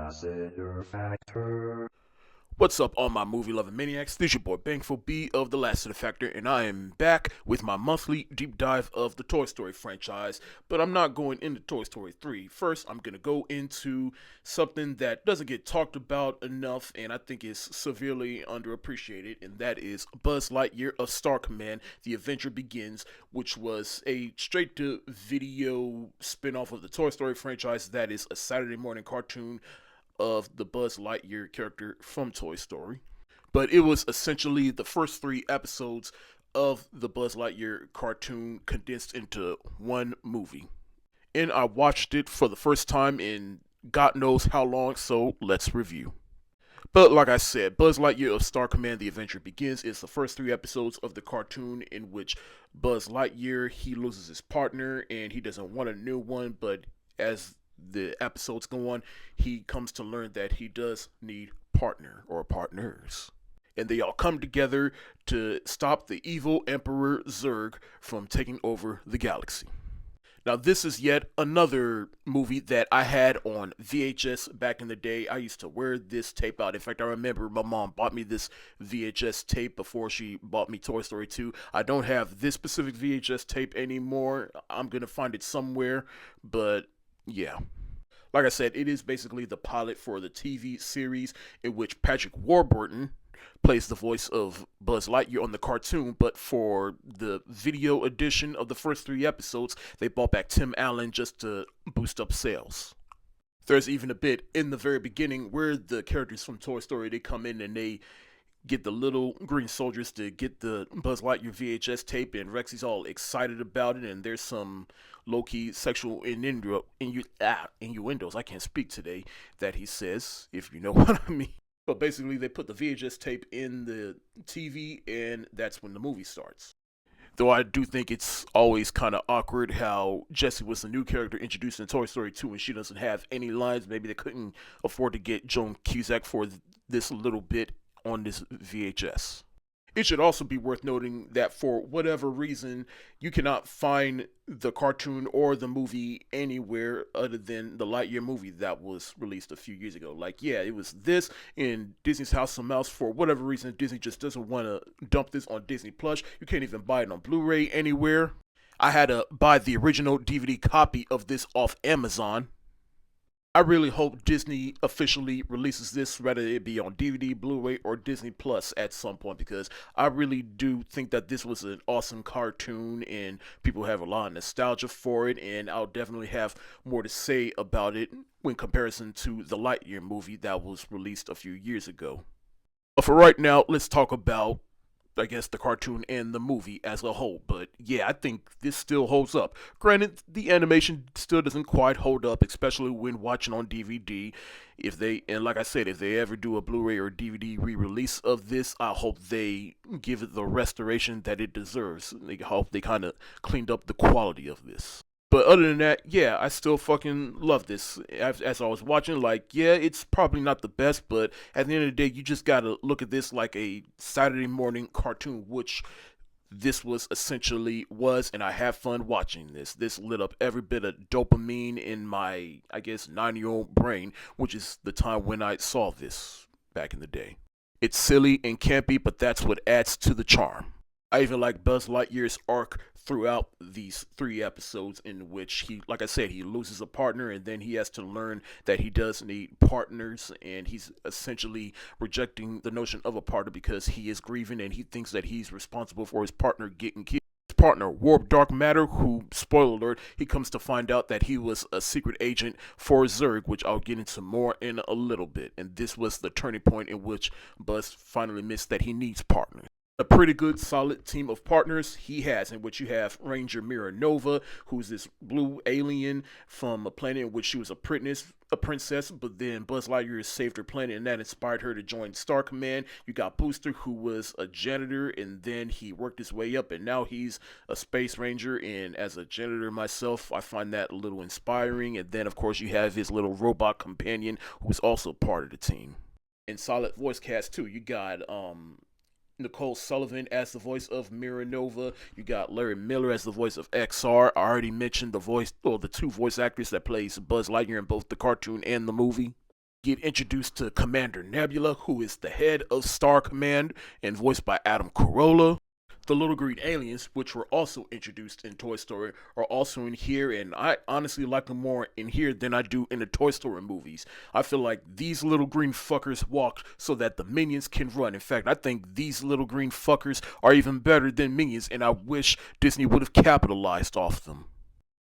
Lassiter Factor. What's up, all my movie-loving maniacs? This is your boy Bangful B of the Lassiter Factor, and I am back with my monthly deep dive of the Toy Story franchise. But I'm not going into Toy Story 3. First, I'm going to go into something that doesn't get talked about enough, and I think is severely underappreciated, and that is Buzz Lightyear of Star Command: The Adventure Begins, which was a straight-to-video spin-off of the Toy Story franchise that is a Saturday morning cartoon of the Buzz Lightyear character from Toy Story. But it was essentially the first three episodes of the Buzz Lightyear cartoon condensed into one movie. And I watched it for the first time in God knows how long, so let's review. But like I said, Buzz Lightyear of Star Command: The Adventure Begins is the first three episodes of the cartoon in which Buzz Lightyear, he loses his partner and he doesn't want a new one, but as the episodes go on, he comes to learn that he does need partner or partners. And they all come together to stop the evil Emperor Zurg from taking over the galaxy. Now, this is yet another movie that I had on VHS back in the day. I used to wear this tape out. In fact, I remember my mom bought me this VHS tape before she bought me Toy Story 2. I don't have this specific VHS tape anymore. I'm going to find it somewhere, but yeah. Like I said, it is basically the pilot for the TV series in which Patrick Warburton plays the voice of Buzz Lightyear on the cartoon, but for the video edition of the first three episodes, they brought back Tim Allen just to boost up sales. There's even a bit in the very beginning where the characters from Toy Story, they come in and they get the little green soldiers to get the Buzz Lightyear VHS tape, and Rexy's all excited about it, and there's some low-key sexual innuendos, I can't speak today, that he says, if you know what I mean. But basically, they put the VHS tape in the TV, and that's when the movie starts. Though I do think it's always kind of awkward how Jessie was the new character introduced in Toy Story 2 and she doesn't have any lines. Maybe they couldn't afford to get Joan Cusack for this little bit on this VHS. It should also be worth noting that for whatever reason, you cannot find the cartoon or the movie anywhere other than the Lightyear movie that was released a few years ago. Like, yeah, it was this in Disney's House of Mouse. For whatever reason, Disney just doesn't want to dump this on Disney Plus. You can't even buy it on Blu-ray anywhere. I had to buy the original DVD copy of this off Amazon. I really hope Disney officially releases this, whether it be on DVD, Blu-ray, or Disney Plus at some point, because I really do think that this was an awesome cartoon and people have a lot of nostalgia for it, and I'll definitely have more to say about it in comparison to the Lightyear movie that was released a few years ago. But for right now, let's talk about, I guess, the cartoon and the movie as a whole. But yeah, I think this still holds up. Granted, the animation still doesn't quite hold up, especially when watching on DVD. And like I said, if they ever do a Blu-ray or DVD re-release of this, I hope they give it the restoration that it deserves. I hope they kind of cleaned up the quality of this. But other than that, yeah, I still fucking love this. As I was watching, like, yeah, it's probably not the best, but at the end of the day, you just gotta look at this like a Saturday morning cartoon, which this was essentially was, and I have fun watching this. This lit up every bit of dopamine in my, I guess, 9-year-old brain, which is the time when I saw this back in the day. It's silly and campy, but that's what adds to the charm. I even like Buzz Lightyear's arc throughout these three episodes in which he, like I said, he loses a partner and then he has to learn that he does need partners, and he's essentially rejecting the notion of a partner because he is grieving and he thinks that he's responsible for his partner getting killed. His partner, Warp Dark Matter, who, spoiler alert, he comes to find out that he was a secret agent for Zurg, which I'll get into more in a little bit. And this was the turning point in which Buzz finally admits that he needs partners. A pretty good solid team of partners he has, in which you have Ranger Mira Nova, who's this blue alien from a planet in which she was a princess, but then Buzz Lightyear saved her planet and that inspired her to join Star Command. You got Booster, who was a janitor and then he worked his way up and now he's a space ranger, and as a janitor myself, I find that a little inspiring. And then of course you have his little robot companion who's also part of the team. In solid voice cast too, you got Nicole Sullivan as the voice of Mira Nova. You got Larry Miller as the voice of XR. I already mentioned the two voice actors that plays Buzz Lightyear in both the cartoon and the movie. get introduced to Commander Nebula, who is the head of Star Command and voiced by Adam Carolla. The little green aliens, which were also introduced in Toy Story, are also in here, and I honestly like them more in here than I do in the Toy Story movies. I feel like these little green fuckers walk so that the minions can run. In fact, I think these little green fuckers are even better than minions, and I wish Disney would have capitalized off them.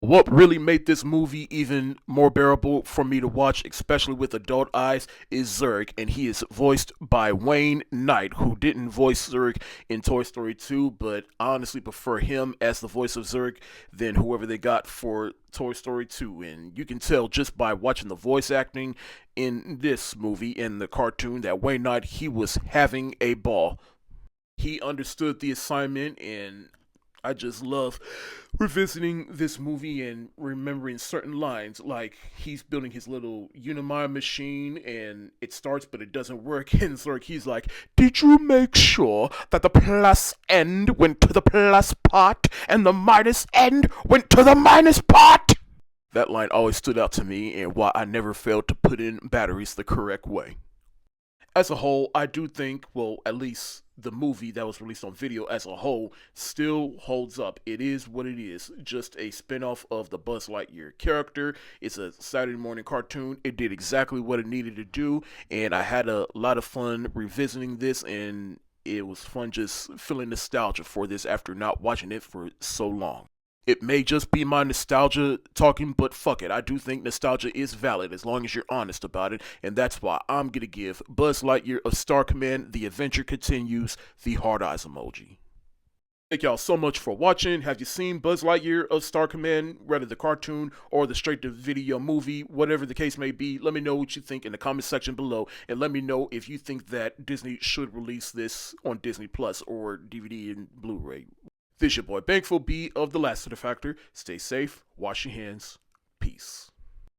What really made this movie even more bearable for me to watch, especially with adult eyes, is Zurg, and he is voiced by Wayne Knight, who didn't voice Zurg in Toy Story 2, but I honestly prefer him as the voice of Zurg than whoever they got for Toy Story 2. And you can tell just by watching the voice acting in this movie, in the cartoon, that Wayne Knight, he was having a ball. He understood the assignment, and I just love revisiting this movie and remembering certain lines, like he's building his little Unimind machine and it starts but it doesn't work, and it's like he's like, "Did you make sure that the plus end went to the plus part and the minus end went to the minus part?" That line always stood out to me, and why I never failed to put in batteries the correct way. As a whole, I do think, well, at least the movie that was released on video as a whole still holds up. It is what it is, just a spin-off of the Buzz Lightyear character. It's a Saturday morning cartoon. It did exactly what it needed to do, and I had a lot of fun revisiting this, and it was fun just feeling nostalgia for this after not watching it for so long. It may just be my nostalgia talking, but fuck it. I do think nostalgia is valid as long as you're honest about it, and that's why I'm gonna give Buzz Lightyear of Star Command The Adventure Continues the hard eyes emoji. Thank y'all so much for watching. Have you seen Buzz Lightyear of Star Command, whether the cartoon or the straight-to-video movie, whatever the case may be? Let me know what you think in the comment section below, and let me know if you think that Disney should release this on Disney Plus or DVD and Blu-ray. This your boy Bankful B of the Lassiter Factor. Stay safe, wash your hands, peace.